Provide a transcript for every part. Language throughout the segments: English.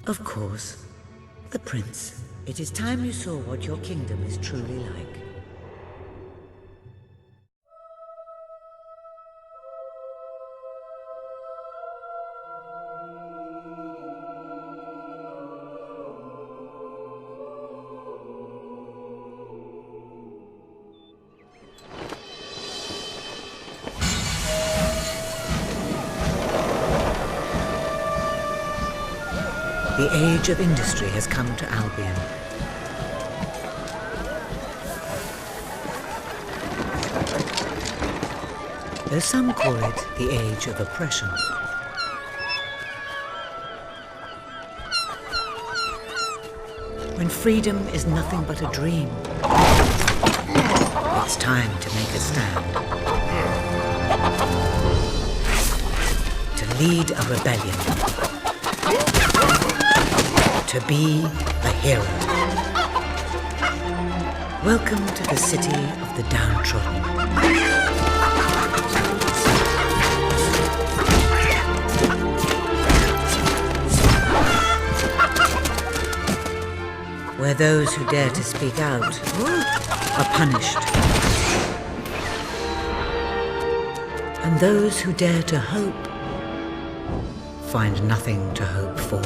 Of course. The prince. It is time you saw what your kingdom is truly like. The age of industry has come to Albion. Though some call it the age of oppression. When freedom is nothing but a dream, it's time to make a stand. To lead a rebellion. To be a hero. Welcome to the city of the downtrodden. Where those who dare to speak out are punished. And those who dare to hope find nothing to hope for.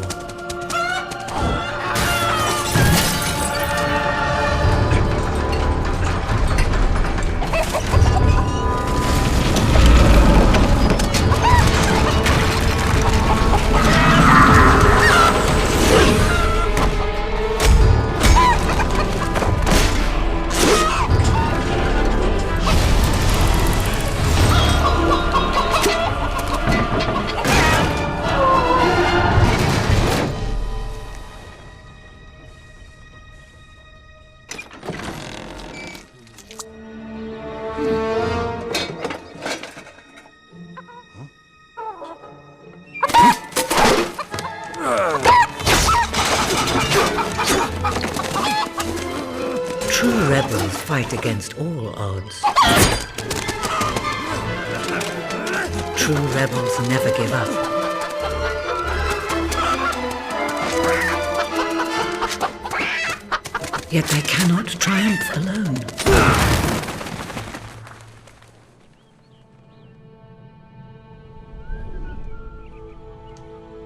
True rebels fight against all odds. True rebels never give up. Yet they cannot triumph alone.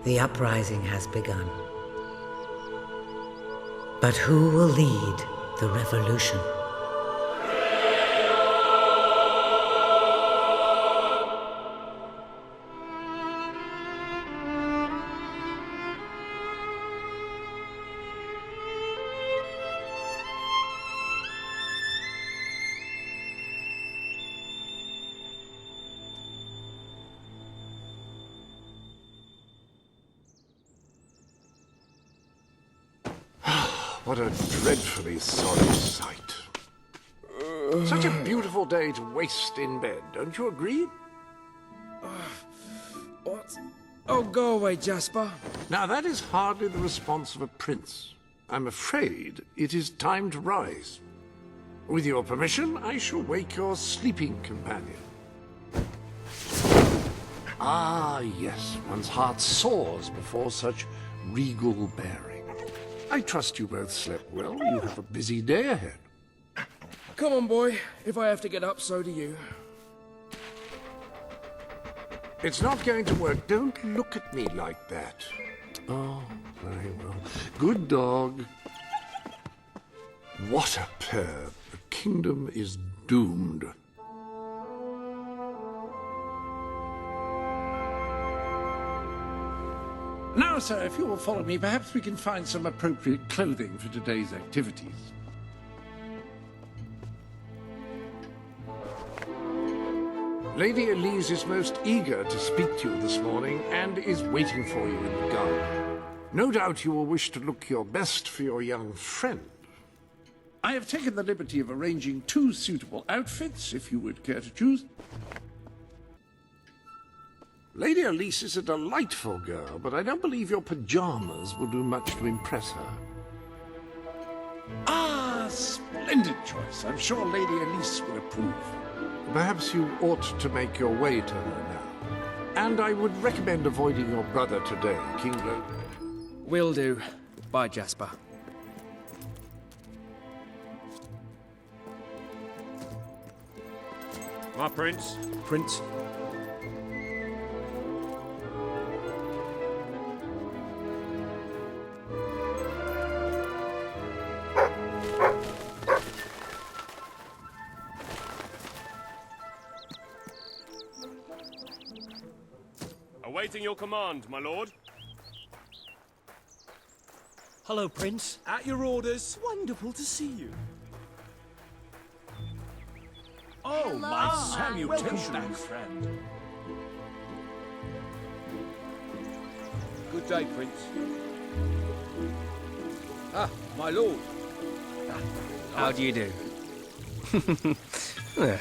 The uprising has begun. But who will lead the revolution? What a dreadfully sorry sight. Such a beautiful day to waste in bed, don't you agree? What? Oh, go away, Jasper. Now, that is hardly the response of a prince. I'm afraid it is time to rise. With your permission, I shall wake your sleeping companion. Ah, yes, one's heart soars before such regal bearing. I trust you both slept well. You have a busy day ahead. Come on, boy. If I have to get up, so do you. It's not going to work. Don't look at me like that. Oh, very well. Good dog. What a pair. The kingdom is doomed. Now, sir, if you will follow me, perhaps we can find some appropriate clothing for today's activities. Lady Elise is most eager to speak to you this morning and is waiting for you in the garden. No doubt you will wish to look your best for your young friend. I have taken the liberty of arranging 2 suitable outfits, if you would care to choose. Lady Elise is a delightful girl, but I don't believe your pajamas will do much to impress her. Ah, splendid choice. I'm sure Lady Elise will approve. Perhaps you ought to make your way to her now. And I would recommend avoiding your brother today, King Lo. Will do. Bye, Jasper. My prince. Prince. Awaiting your command, my lord. Hello, Prince. At your orders. Wonderful to see you. Oh, my salutations. Welcome back, friend. Good day, Prince. Ah, my lord. How do you do? That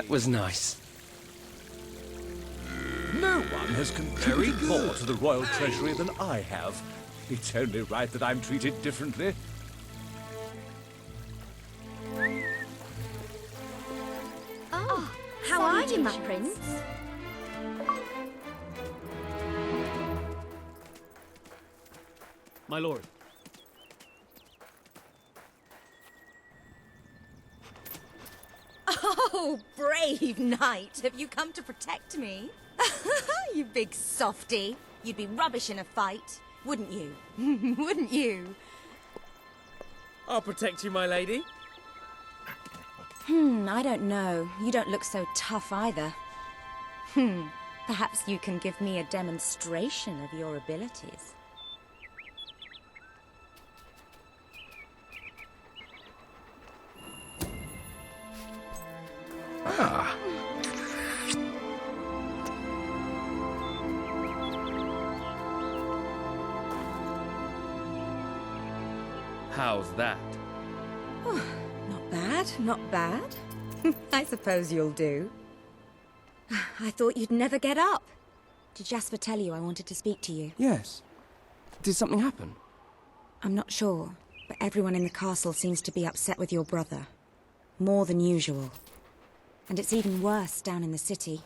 was nice. No one has contributed more to the royal treasury than I have. It's only right that I'm treated differently. Oh, how are you, my prince? My lord. Oh, brave knight. Have you come to protect me? You big softy. You'd be rubbish in a fight, wouldn't you? Wouldn't you? I'll protect you, my lady. I don't know. You don't look so tough either. Perhaps you can give me a demonstration of your abilities. How's that? Not bad, not bad. I suppose you'll do. I thought you'd never get up. Did Jasper tell you I wanted to speak to you? Yes. Did something happen? I'm not sure, but everyone in the castle seems to be upset with your brother. More than usual. And it's even worse down in the city.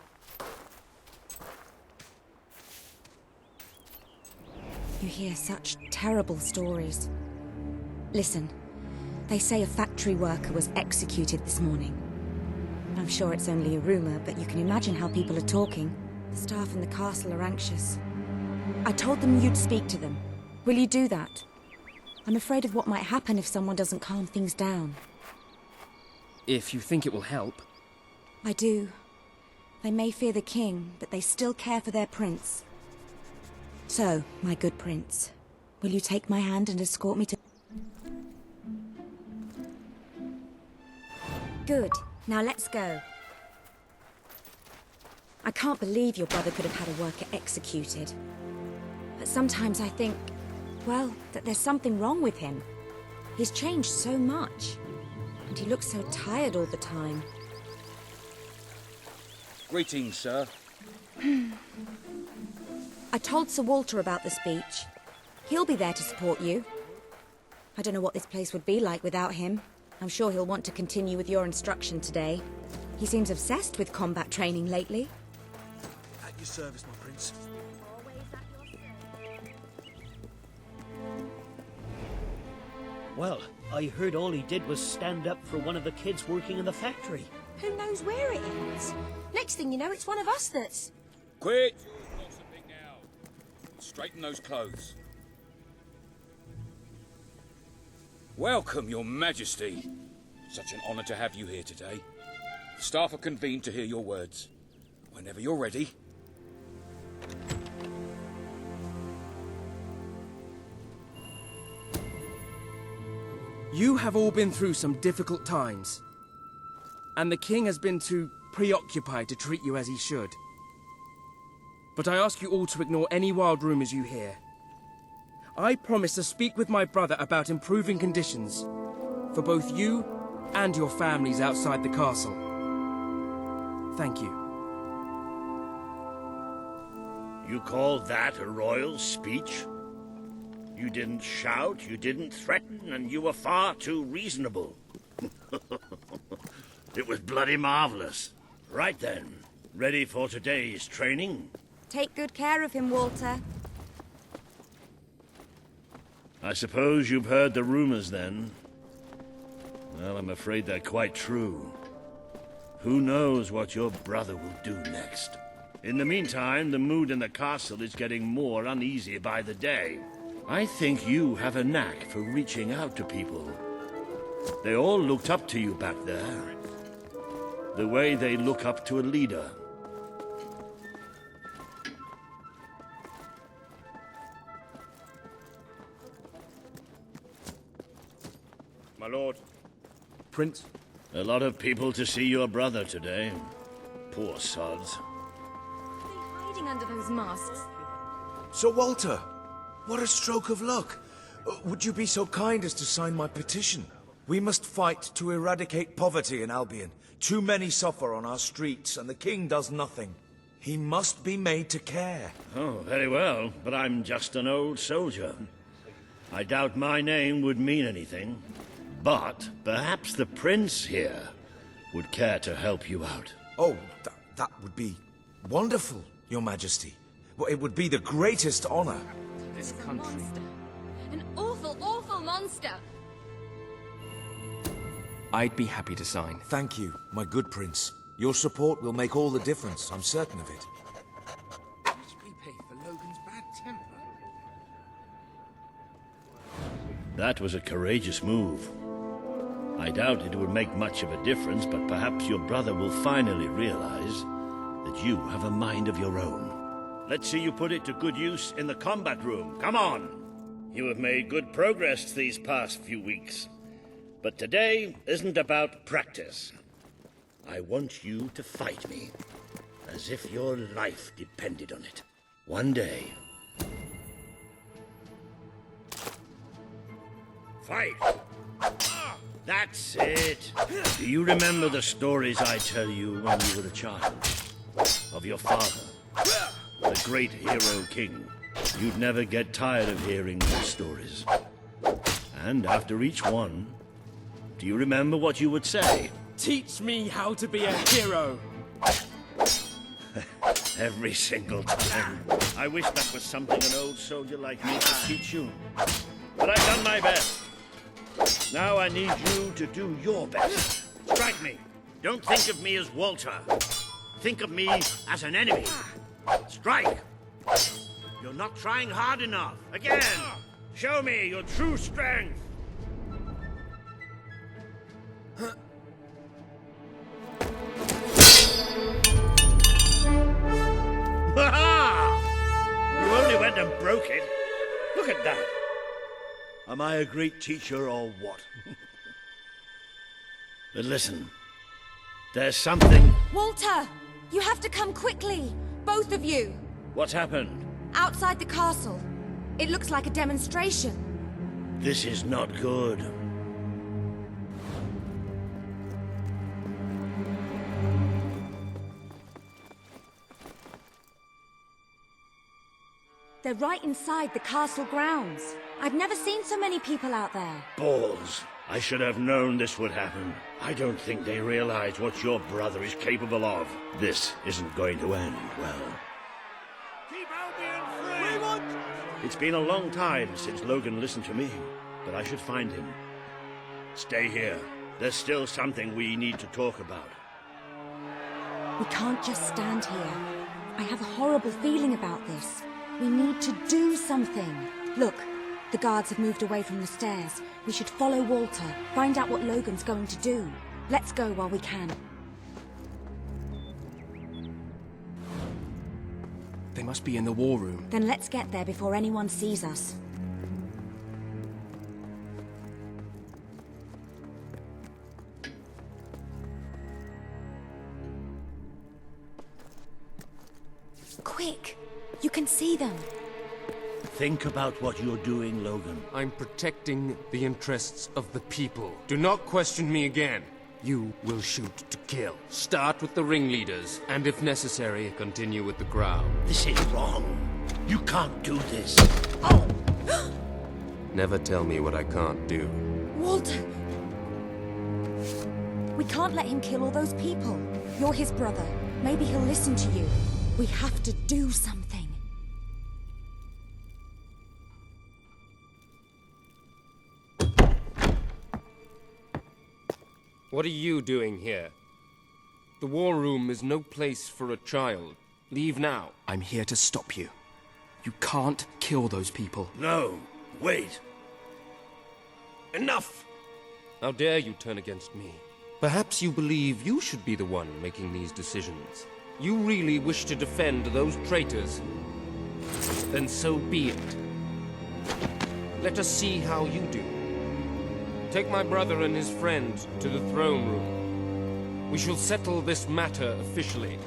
You hear such terrible stories. Listen, they say a factory worker was executed this morning. I'm sure it's only a rumor, but you can imagine how people are talking. The staff in the castle are anxious. I told them you'd speak to them. Will you do that? I'm afraid of what might happen if someone doesn't calm things down. If you think it will help. I do. They may fear the king, but they still care for their prince. So, my good prince, will you take my hand and escort me to... Good. Now let's go. I can't believe your brother could have had a worker executed. But sometimes I think, well, that there's something wrong with him. He's changed so much. And he looks so tired all the time. Greetings, sir. I told Sir Walter about the speech. He'll be there to support you. I don't know what this place would be like without him. I'm sure he'll want to continue with your instruction today. He seems obsessed with combat training lately. At your service, my prince. Well, I heard all he did was stand up for one of the kids working in the factory. Who knows where it ends? Next thing you know, it's one of us that's... Quit! Straighten those clothes. Welcome, your majesty. Such an honor to have you here today. The staff are convened to hear your words. Whenever you're ready. You have all been through some difficult times. And the king has been too preoccupied to treat you as he should. But I ask you all to ignore any wild rumors you hear. I promise to speak with my brother about improving conditions for both you and your families outside the castle. Thank you. You call that a royal speech? You didn't shout, you didn't threaten, and you were far too reasonable. It was bloody marvelous. Right then, ready for today's training? Take good care of him, Walter. I suppose you've heard the rumors then. Well, I'm afraid they're quite true. Who knows what your brother will do next? In the meantime, the mood in the castle is getting more uneasy by the day. I think you have a knack for reaching out to people. They all looked up to you back there. The way they look up to a leader. My lord. Prince? A lot of people to see your brother today. Poor sods. They're hiding under those masks. Sir Walter, what a stroke of luck. Would you be so kind as to sign my petition? We must fight to eradicate poverty in Albion. Too many suffer on our streets, and the king does nothing. He must be made to care. Oh, very well, but I'm just an old soldier. I doubt my name would mean anything. But perhaps the prince here would care to help you out. Oh, that would be wonderful, Your Majesty. Well, it would be the greatest honor. This country. Monster. An awful, awful monster. I'd be happy to sign. Thank you, my good prince. Your support will make all the difference, I'm certain of it. We pay for Logan's bad temper. That was a courageous move. I doubt it would make much of a difference, but perhaps your brother will finally realize that you have a mind of your own. Let's see you put it to good use in the combat room. Come on! You have made good progress these past few weeks. But today isn't about practice. I want you to fight me, as if your life depended on it. One day. Fight! That's it. Do you remember the stories I tell you when you were a child? Of your father, the great hero king. You'd never get tired of hearing those stories. And after each one, do you remember what you would say? Teach me how to be a hero! Every single time. I wish that was something an old soldier like me could teach you. But I've done my best. Now I need you to do your best. Strike me. Don't think of me as Walter. Think of me as an enemy. Strike. You're not trying hard enough. Again. Show me your true strength. Ha-ha! You only went and broke it. Look at that. Am I a great teacher or what? But listen, there's something... Walter! You have to come quickly! Both of you! What's happened? Outside the castle. It looks like a demonstration. This is not good. They're right inside the castle grounds. I've never seen so many people out there. Balls. I should have known this would happen. I don't think they realize what your brother is capable of. This isn't going to end well. Keep Albion free! We want... It's been a long time since Logan listened to me, but I should find him. Stay here. There's still something we need to talk about. We can't just stand here. I have a horrible feeling about this. We need to do something. Look, the guards have moved away from the stairs. We should follow Walter, find out what Logan's going to do. Let's go while we can. They must be in the war room. Then let's get there before anyone sees us. Quick! You can see them. Think about what you're doing, Logan. I'm protecting the interests of the people. Do not question me again. You will shoot to kill. Start with the ringleaders, and if necessary, continue with the crowd. This is wrong. You can't do this. Oh! Never tell me what I can't do. Walter! We can't let him kill all those people. You're his brother. Maybe he'll listen to you. We have to do something. What are you doing here? The war room is no place for a child. Leave now. I'm here to stop you. You can't kill those people. No, wait. Enough! How dare you turn against me? Perhaps you believe you should be the one making these decisions. You really wish to defend those traitors? Then so be it. Let us see how you do. Take my brother and his friend to the throne room. We shall settle this matter officially.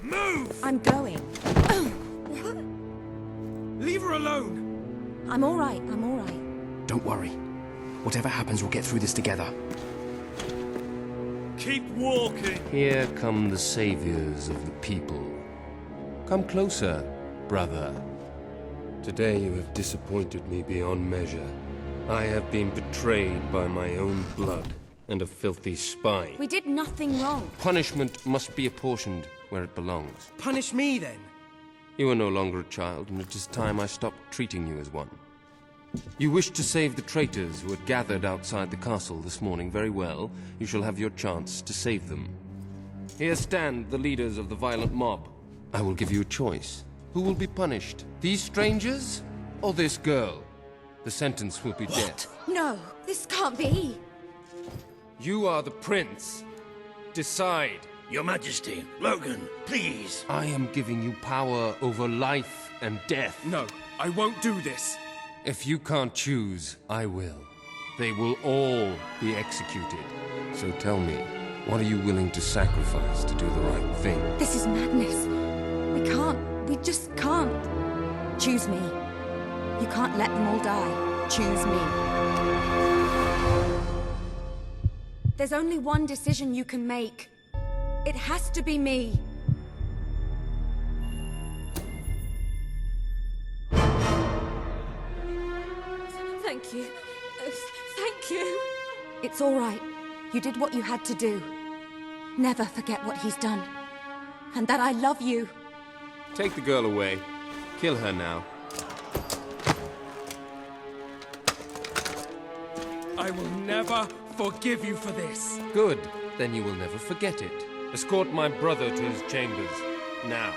Move! I'm going. Leave her alone! I'm all right, I'm all right. Don't worry. Whatever happens, we'll get through this together. Keep walking! Here come the saviors of the people. Come closer, brother. Today you have disappointed me beyond measure. I have been betrayed by my own blood and a filthy spy. We did nothing wrong. Punishment must be apportioned where it belongs. Punish me, then. You are no longer a child, and it is time I stopped treating you as one. You wish to save the traitors who had gathered outside the castle this morning. Very well. You shall have your chance to save them. Here stand the leaders of the violent mob. I will give you a choice. Who will be punished? These strangers? Or this girl? The sentence will be death. No, this can't be. You are the prince. Decide. Your Majesty, Logan, please. I am giving you power over life and death. No, I won't do this. If you can't choose, I will. They will all be executed. So tell me, what are you willing to sacrifice to do the right thing? This is madness. We just can't. Choose me. You can't let them all die. Choose me. There's only one decision you can make. It has to be me. Thank you. Thank you. It's all right. You did what you had to do. Never forget what he's done. And that I love you. Take the girl away. Kill her now. I will never forgive you for this. Good. Then you will never forget it. Escort my brother to his chambers. Now.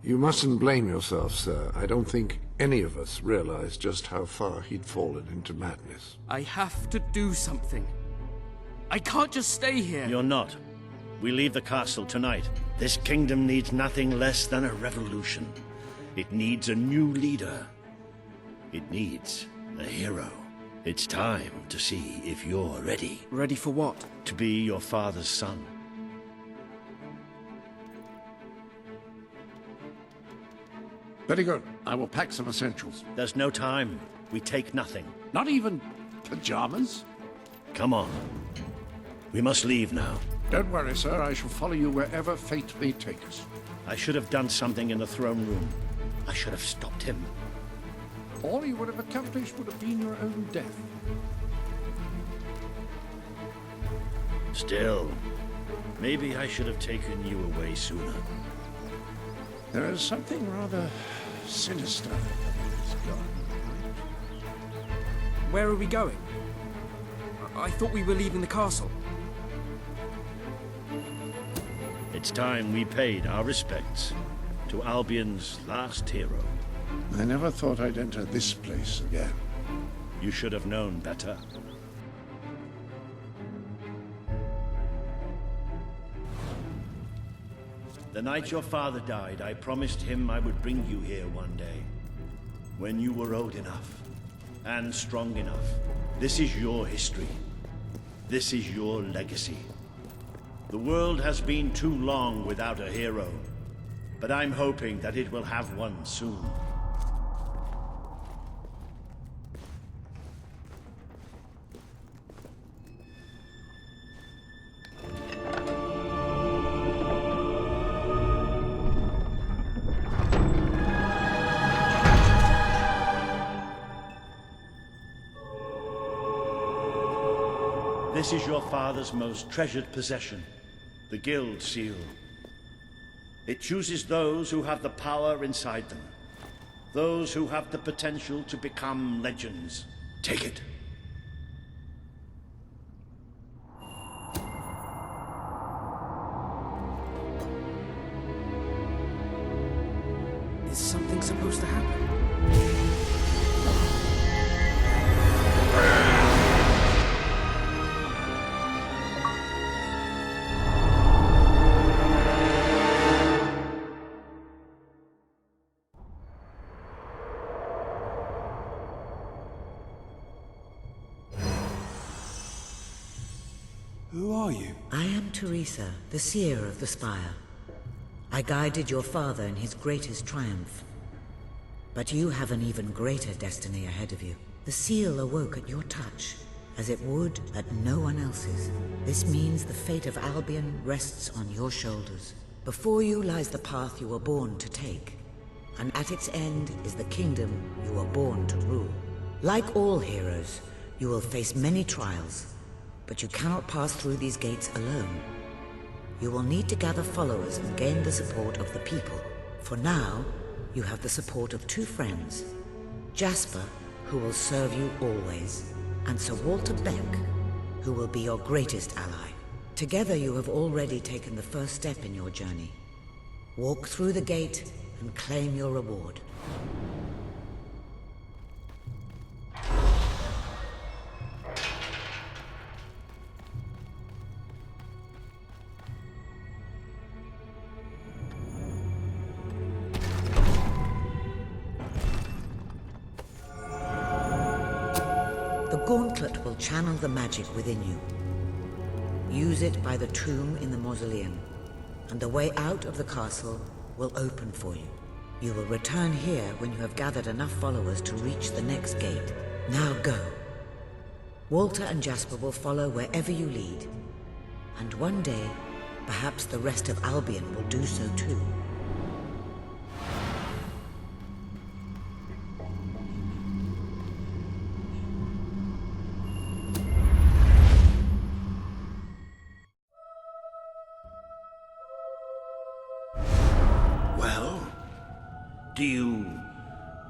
You mustn't blame yourself, sir. I don't think any of us realized just how far he'd fallen into madness. I have to do something. I can't just stay here. You're not. We leave the castle tonight. This kingdom needs nothing less than a revolution. It needs a new leader. It needs a hero. It's time to see if you're ready. Ready for what? To be your father's son. Very good. I will pack some essentials. There's no time. We take nothing. Not even pajamas? Come on. We must leave now. Don't worry, sir. I shall follow you wherever fate may take us. I should have done something in the throne room. I should have stopped him. All you would have accomplished would have been your own death. Still, maybe I should have taken you away sooner. There is something rather sinister about this garden. Where are we going? I thought we were leaving the castle. It's time we paid our respects to Albion's last hero. I never thought I'd enter this place again. You should have known better. The night your father died, I promised him I would bring you here one day. When you were old enough and strong enough. This is your history. This is your legacy. The world has been too long without a hero, but I'm hoping that it will have one soon. This is your father's most treasured possession, the Guild Seal. It chooses those who have the power inside them, those who have the potential to become legends. Take it. Is something supposed to happen? Who are you? I am Teresa, the seer of the spire. I guided your father in his greatest triumph. But you have an even greater destiny ahead of you. The seal awoke at your touch, as it would at no one else's. This means the fate of Albion rests on your shoulders. Before you lies the path you were born to take, and at its end is the kingdom you were born to rule. Like all heroes, you will face many trials, but you cannot pass through these gates alone. You will need to gather followers and gain the support of the people. For now, you have the support of two friends, Jasper, who will serve you always, and Sir Walter Beck, who will be your greatest ally. Together you have already taken the first step in your journey. Walk through the gate and claim your reward. The gauntlet will channel the magic within you. Use it by the tomb in the mausoleum, and the way out of the castle will open for you. You will return here when you have gathered enough followers to reach the next gate. Now go. Walter and Jasper will follow wherever you lead, and one day, perhaps the rest of Albion will do so too.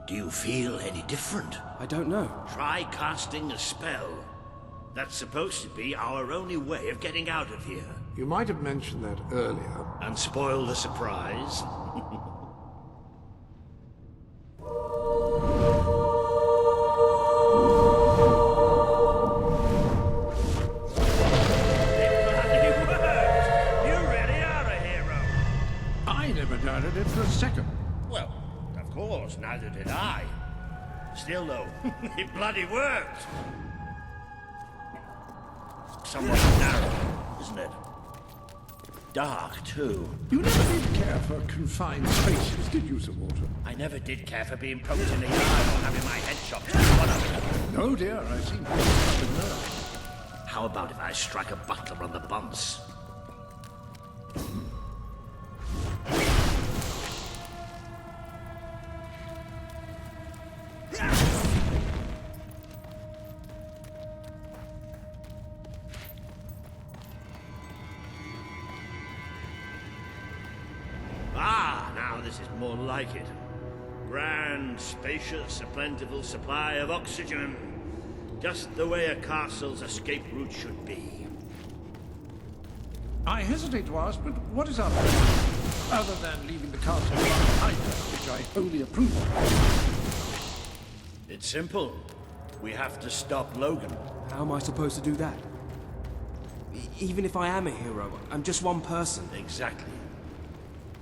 Do you feel any different? I don't know. Try casting a spell. That's supposed to be our only way of getting out of here. You might have mentioned that earlier. And spoil the surprise. Doubted it for a second. Well, of course, neither did I. Still, though, it bloody worked. Somewhat narrow, isn't it? Dark, too. You never did care for confined spaces, did you, Sir Walter? I never did care for being poked in the eye or having my head chopped off. What of it? No, dear, I seem to have nerve. How about if I strike a butler on the bunce? This is more like it. Grand, spacious, a plentiful supply of oxygen. Just the way a castle's escape route should be. I hesitate to ask, but what is our plan? Other than leaving the castle behind us, which I wholly approve of. It's simple. We have to stop Logan. How am I supposed to do that? Even if I am a hero, I'm just one person. Exactly.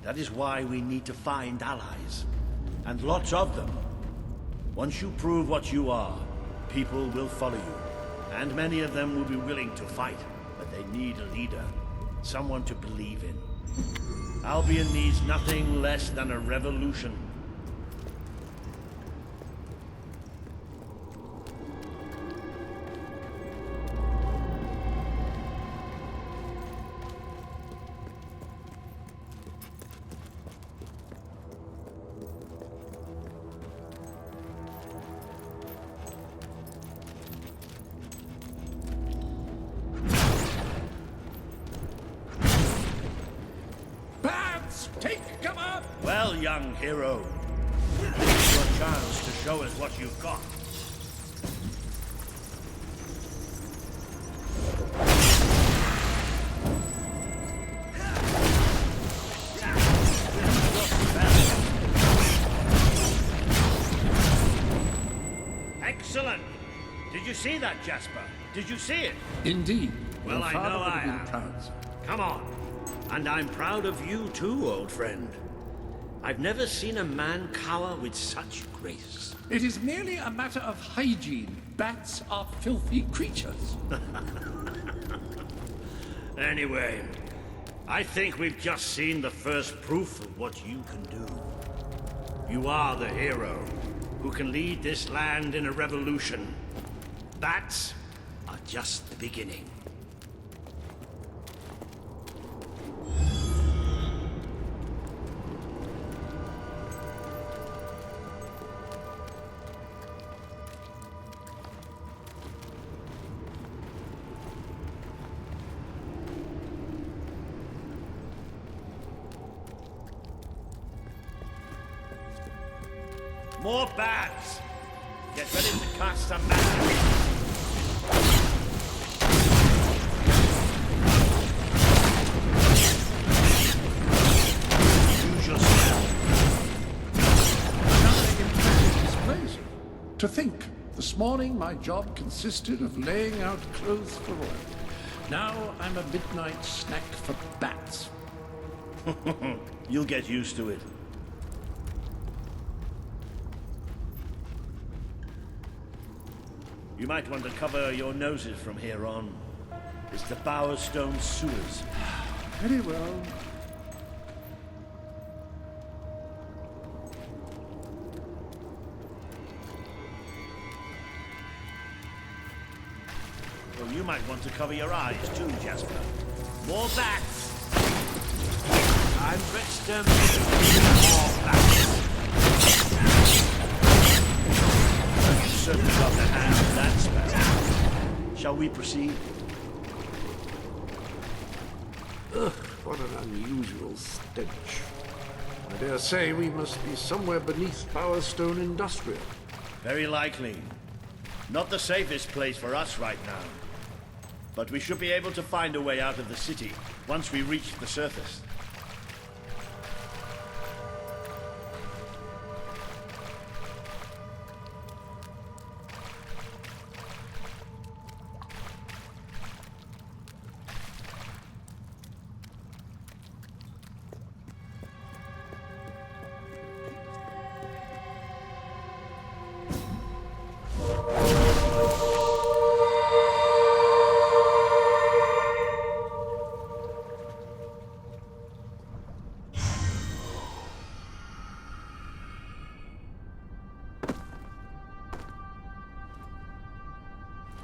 That is why we need to find allies. And lots of them. Once you prove what you are, people will follow you. And many of them will be willing to fight. But they need a leader. Someone to believe in. Albion needs nothing less than a revolution. bats! Take cover! Well, young hero, here's your chance to show us what you've got. Excellent! Did you see that, Jasper? Did you see it? Indeed. Well, Your I father know would have I been am. proud, sir. Come on. And I'm proud of you too, old friend. I've never seen a man cower with such grace. It is merely a matter of hygiene. Bats are filthy creatures. Anyway, I think we've just seen the first proof of what you can do. You are the hero who can lead this land in a revolution. Bats are just the beginning. More bats! Get ready to cast some magic. Use your spell. Another impressive display, sir. To think, this morning my job consisted of laying out clothes for oil. Now I'm a midnight snack for bats. You'll get used to it. You might want to cover your noses from here on. It's the Bowerstone sewers. Very well. Well, you might want to cover your eyes too, Jasper. More bats! Time for extermination. More bats! You certainly got the hand of that spell. Shall we proceed? Ugh, what an unusual stench. I dare say we must be somewhere beneath Bowerstone Industrial. Very likely. Not the safest place for us right now. But we should be able to find a way out of the city once we reach the surface.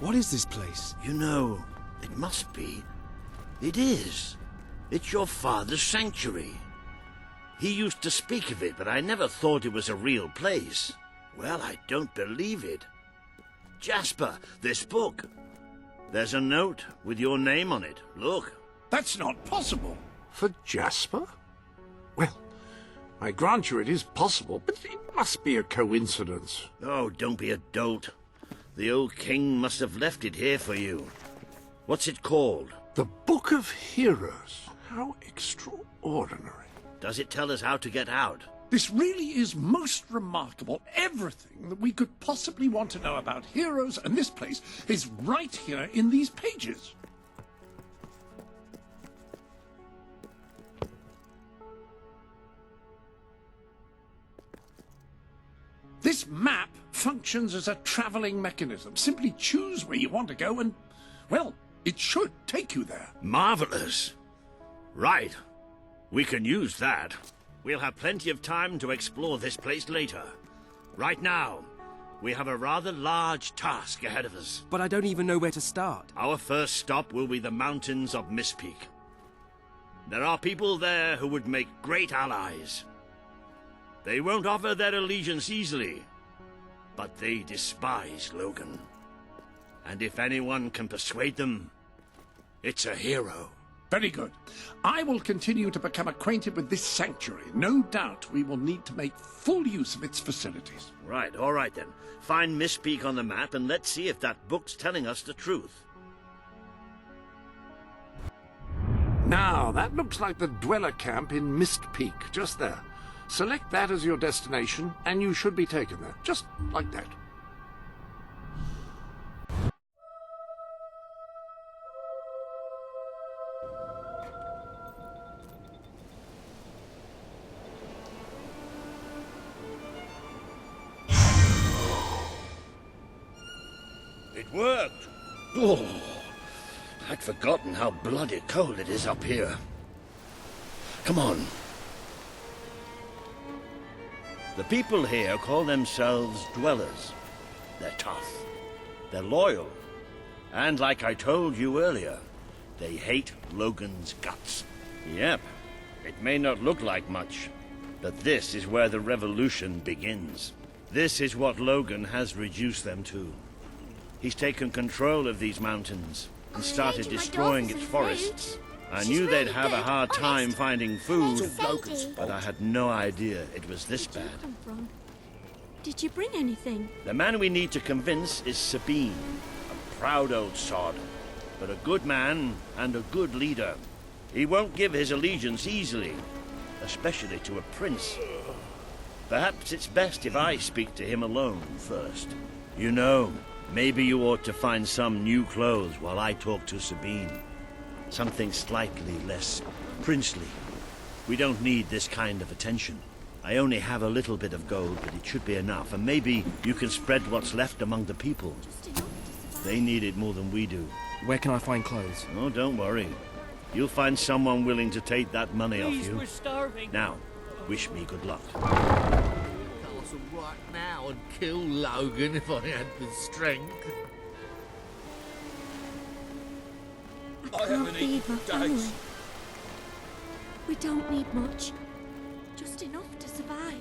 What is this place? You know, it must be. It is. It's your father's sanctuary. He used to speak of it, but I never thought it was a real place. Well, I don't believe it. Jasper, this book. There's a note with your name on it. Look. That's not possible. For Jasper? Well, I grant you it is possible, but it must be a coincidence. Oh, don't be a dolt. The old king must have left it here for you. What's it called? The Book of Heroes. How extraordinary. Does it tell us how to get out? This really is most remarkable. Everything that we could possibly want to know about heroes and this place is right here in these pages. This map functions as a traveling mechanism. Simply choose where you want to go and, well, it should take you there. Marvelous. Right. We can use that. We'll have plenty of time to explore this place later. Right now, we have a rather large task ahead of us. But I don't even know where to start. Our first stop will be the mountains of Mistpeak. There are people there who would make great allies. They won't offer their allegiance easily, but they despise Logan. And if anyone can persuade them, it's a hero. Very good. I will continue to become acquainted with this sanctuary. No doubt we will need to make full use of its facilities. Right, all right then. Find Miss Peak on the map and let's see if that book's telling us the truth. Now, that looks like the Dweller camp in Mist Peak, just there. Select that as your destination, and you should be taken there, just like that. It worked! Oh, I'd forgotten how bloody cold it is up here. Come on. The people here call themselves Dwellers. They're tough. They're loyal. And like I told you earlier, they hate Logan's guts. Yep. It may not look like much, but this is where the revolution begins. This is what Logan has reduced them to. He's taken control of these mountains and started destroying its forests. I knew they'd have a hard time finding food, but I had no idea it was this bad. Did you bring anything? The man we need to convince is Sabine, a proud old sod, but a good man and a good leader. He won't give his allegiance easily, especially to a prince. Perhaps it's best if I speak to him alone first. You know, maybe you ought to find some new clothes while I talk to Sabine. Something slightly less princely. We don't need this kind of attention. I only have a little bit of gold, but it should be enough, and maybe you can spread what's left among the people. They need it more than we do. Where can I find clothes? Oh, don't worry. You'll find someone willing to take that money off you. We're starving. Now, wish me good luck. Castle right now and kill Logan if I had the strength. I can't feed my family. We don't need much. Just enough to survive.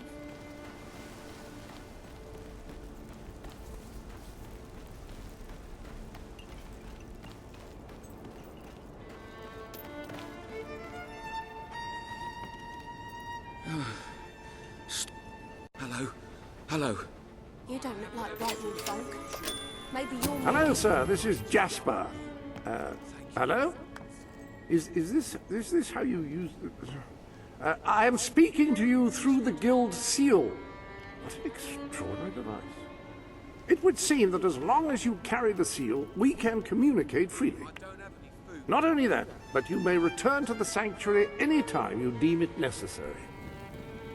Hello? Hello? You don't look like Brightwood folk. Maybe you're... Hello, sir. This is Jasper. Hello? Is this how you use the... I am speaking to you through the guild seal. What an extraordinary device. It would seem that as long as you carry the seal, we can communicate freely. Not only that, but you may return to the sanctuary any time you deem it necessary.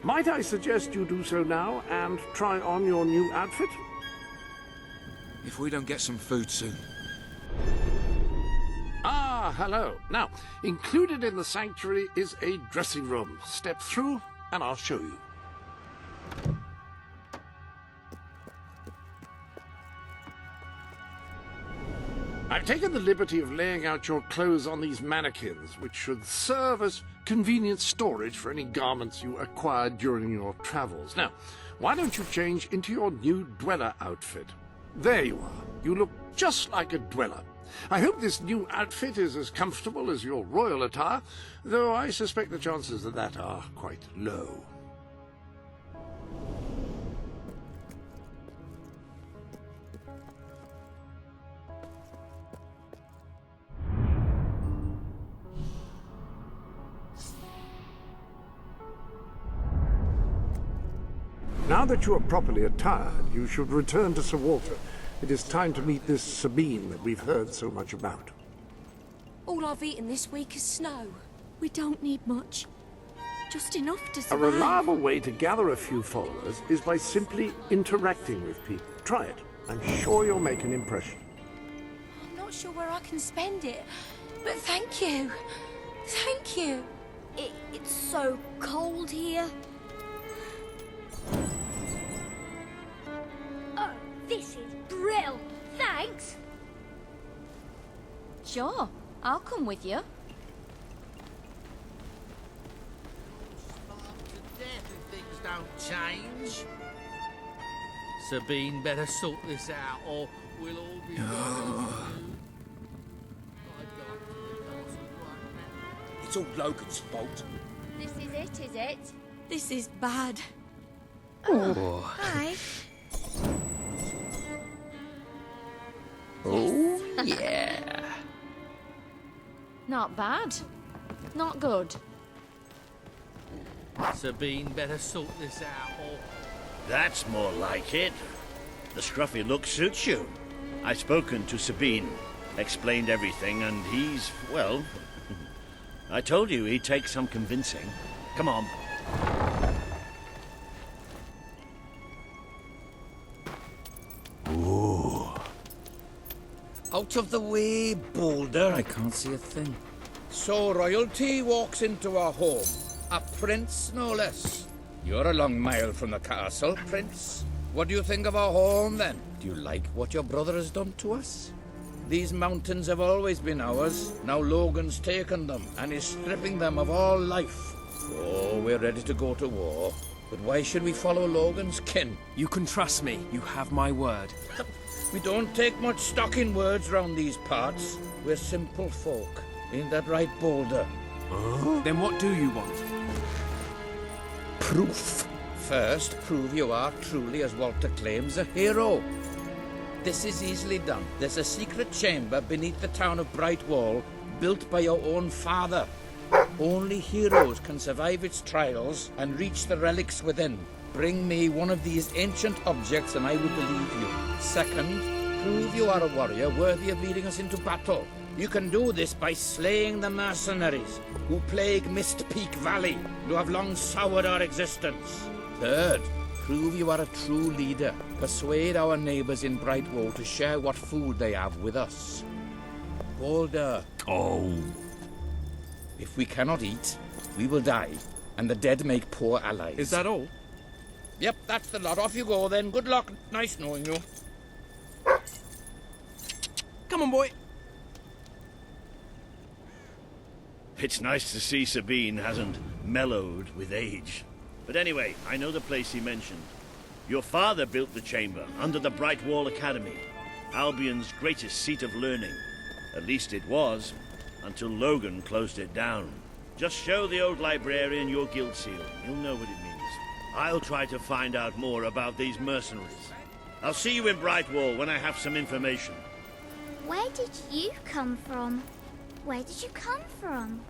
Might I suggest you do so now and try on your new outfit? If we don't get some food soon. Ah, hello. Now, included in the sanctuary is a dressing room. Step through and I'll show you. I've taken the liberty of laying out your clothes on these mannequins, which should serve as convenient storage for any garments you acquired during your travels. Now, why don't you change into your new dweller outfit? There you are. You look just like a dweller. I hope this new outfit is as comfortable as your royal attire, though I suspect the chances of that are quite low. Now that you are properly attired, you should return to Sir Walter. It is time to meet this Sabine that we've heard so much about. All I've eaten this week is snow. We don't need much. Just enough to A survive. reliable way to gather a few followers is by simply interacting with people. Try it. I'm sure you'll make an impression. I'm not sure where I can spend it, but thank you. Thank you. It's so cold here. Oh, this is brill. Thanks. Sure, I'll come with you. If things don't change. Sabine better sort this out or we'll all be... It's all Logan's fault. This is it? This is bad. Oh. Hi. Oh, yeah. Not bad. Not good. Sabine better sort this out, or... That's more like it. The scruffy look suits you. I've spoken to Sabine, explained everything, and he's, well... I told you he'd take some convincing. Come on. Ooh. Out of the way, Boulder. I can't see a thing. So royalty walks into our home. A prince, no less. You're a long mile from the castle, Prince. What do you think of our home, then? Do you like what your brother has done to us? These mountains have always been ours. Now Logan's taken them and is stripping them of all life. Oh, we're ready to go to war. But why should we follow Logan's kin? You can trust me. You have my word. We don't take much stock in words round these parts. We're simple folk. Ain't that right, Boulder? Then what do you want? Proof. First, prove you are truly, as Walter claims, a hero. This is easily done. There's a secret chamber beneath the town of Brightwall, built by your own father. Only heroes can survive its trials and reach the relics within. Bring me one of these ancient objects and I will believe you. Second, prove you are a warrior worthy of leading us into battle. You can do this by slaying the mercenaries who plague Mist Peak Valley, who have long soured our existence. Third, prove you are a true leader. Persuade our neighbors in Brightwall to share what food they have with us. Boulder. Oh. If we cannot eat, we will die, and the dead make poor allies. Is that all? Yep, that's the lot. Off you go then. Good luck. Nice knowing you. Come on, boy. It's nice to see Sabine hasn't mellowed with age. But anyway, I know the place he mentioned. Your father built the chamber under the Brightwall Academy, Albion's greatest seat of learning. At least it was, until Logan closed it down. Just show the old librarian your guild seal. He'll know what it means. I'll try to find out more about these mercenaries. I'll see you in Brightwall when I have some information. Where did you come from? Where did you come from?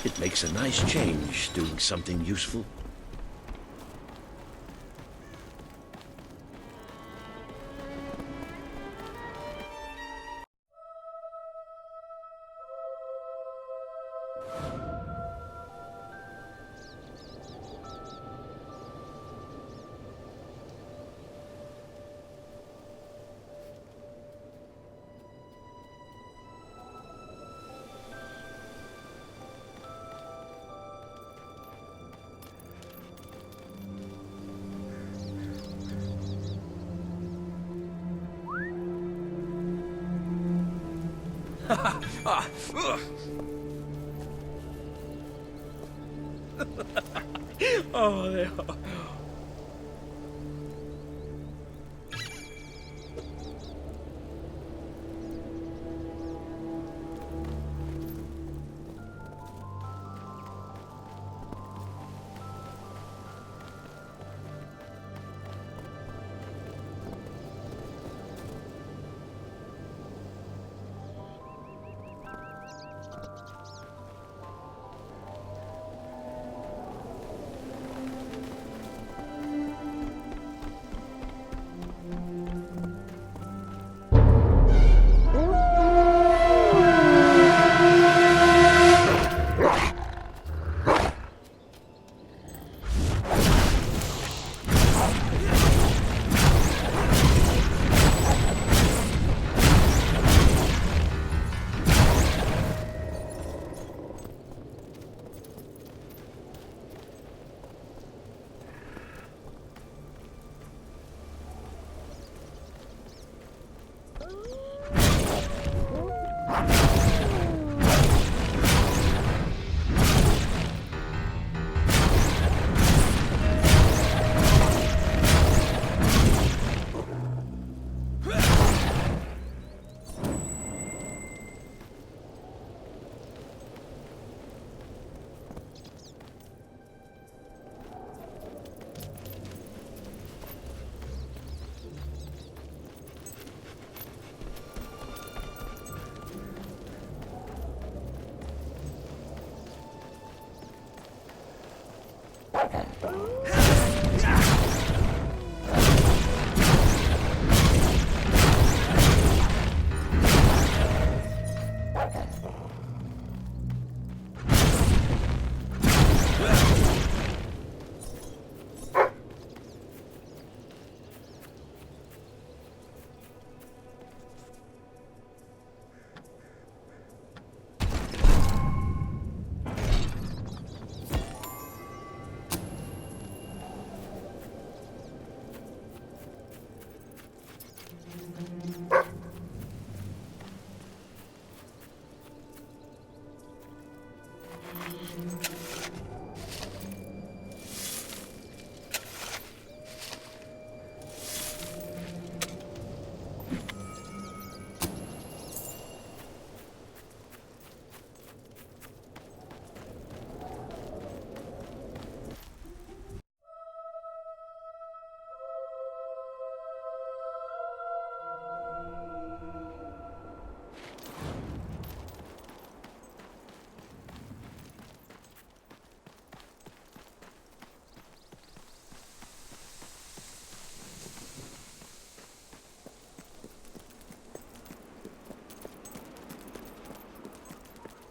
It makes a nice change doing something useful. Oh, they are.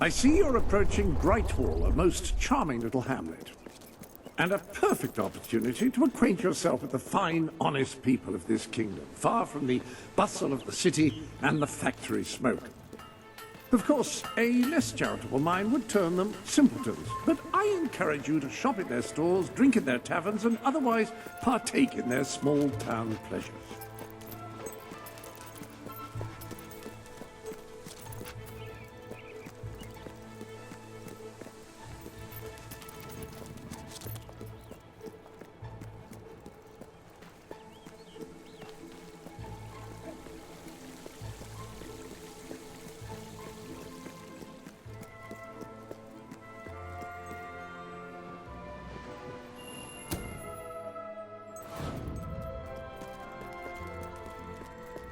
I see you're approaching Brightwall, a most charming little hamlet. And a perfect opportunity to acquaint yourself with the fine, honest people of this kingdom, far from the bustle of the city and the factory smoke. Of course, a less charitable mind would term them simpletons, but I encourage you to shop in their stores, drink in their taverns, and otherwise partake in their small-town pleasures.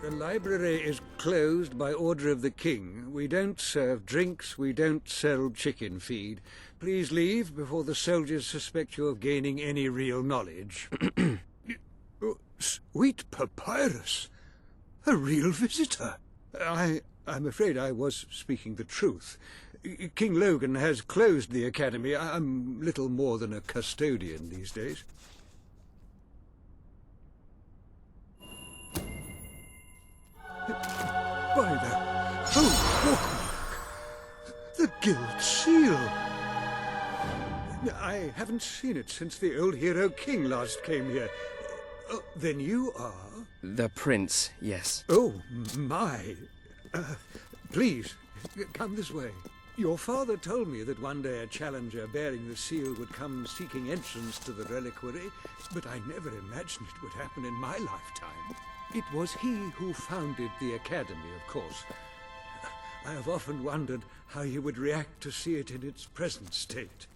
The library is closed by order of the king. We don't serve drinks, we don't sell chicken feed. Please leave before the soldiers suspect you of gaining any real knowledge. Sweet papyrus! A real visitor! I'm afraid I was speaking the truth. King Logan has closed the academy. I'm little more than a custodian these days. By the the Guild Seal! I haven't seen it since the old hero king last came here. Then you are? The prince, yes. Oh, my. Please, come this way. Your father told me that one day a challenger bearing the seal would come seeking entrance to the reliquary, but I never imagined it would happen in my lifetime. It was he who founded the academy, of course. I have often wondered how he would react to see it in its present state.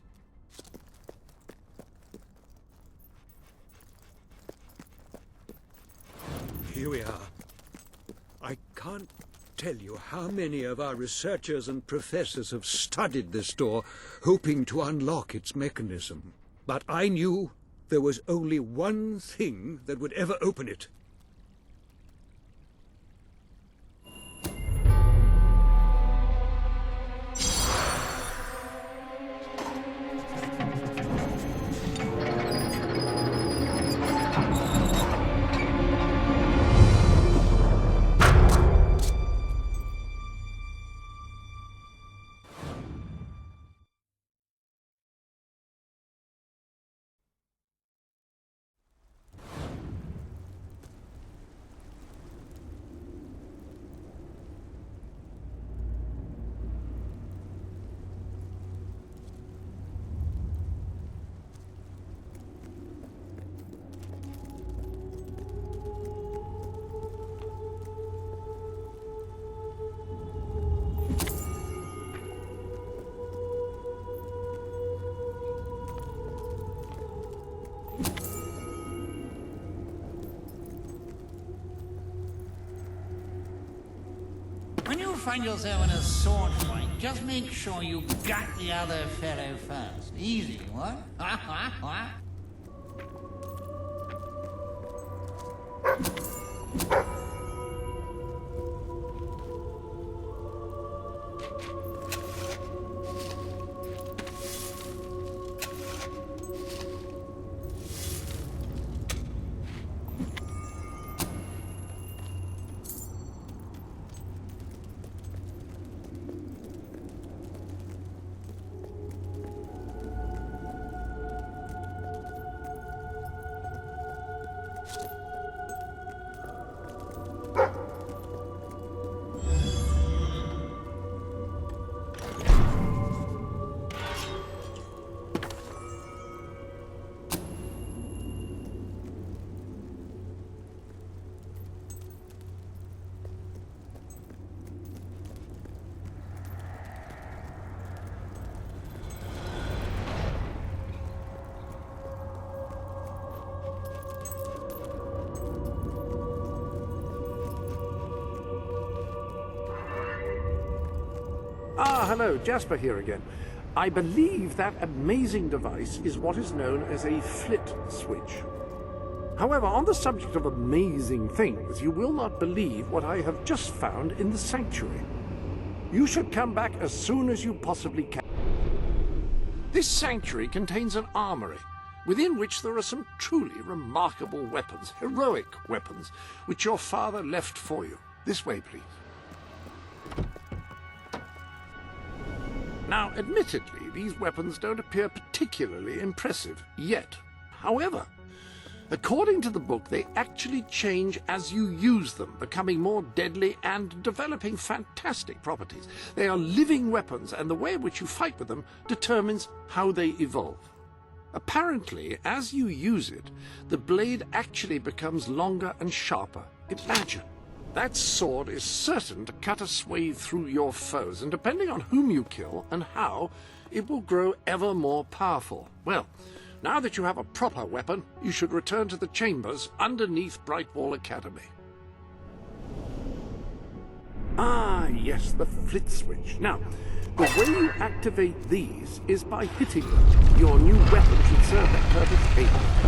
Here we are. I can't tell you how many of our researchers and professors have studied this door, hoping to unlock its mechanism. But I knew there was only one thing that would ever open it. When you find yourself in a sword fight, just make sure you gut the other fellow first. Easy, what? Hello, Jasper here again. I believe that amazing device is what is known as a flit switch. However, on the subject of amazing things, you will not believe what I have just found in the sanctuary. You should come back as soon as you possibly can. This sanctuary contains an armory, within which there are some truly remarkable weapons, heroic weapons, which your father left for you. This way, please. Now, admittedly, these weapons don't appear particularly impressive yet. However, according to the book, they actually change as you use them, becoming more deadly and developing fantastic properties. They are living weapons, and the way in which you fight with them determines how they evolve. Apparently, as you use it, the blade actually becomes longer and sharper. Imagine. That sword is certain to cut a swathe through your foes, and depending on whom you kill and how, it will grow ever more powerful. Well, now that you have a proper weapon, you should return to the chambers underneath Brightwall Academy. Ah, yes, the flit switch. Now, the way you activate these is by hitting them. Your new weapon should serve that purpose ably.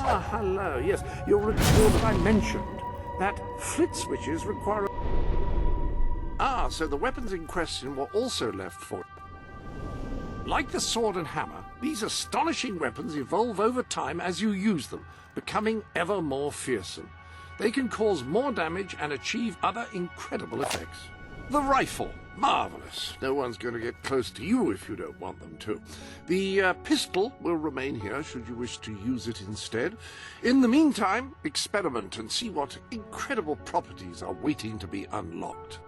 Ah, hello. Yes, you'll recall that I mentioned that flit switches require... Ah, so the weapons in question were also left for... Like the sword and hammer, these astonishing weapons evolve over time as you use them, becoming ever more fearsome. They can cause more damage and achieve other incredible effects. The rifle. Marvelous. No one's going to get close to you if you don't want them to. The pistol will remain here should you wish to use it instead. In the meantime, experiment and see what incredible properties are waiting to be unlocked.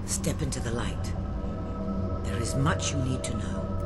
Step into the light. There is much you need to know.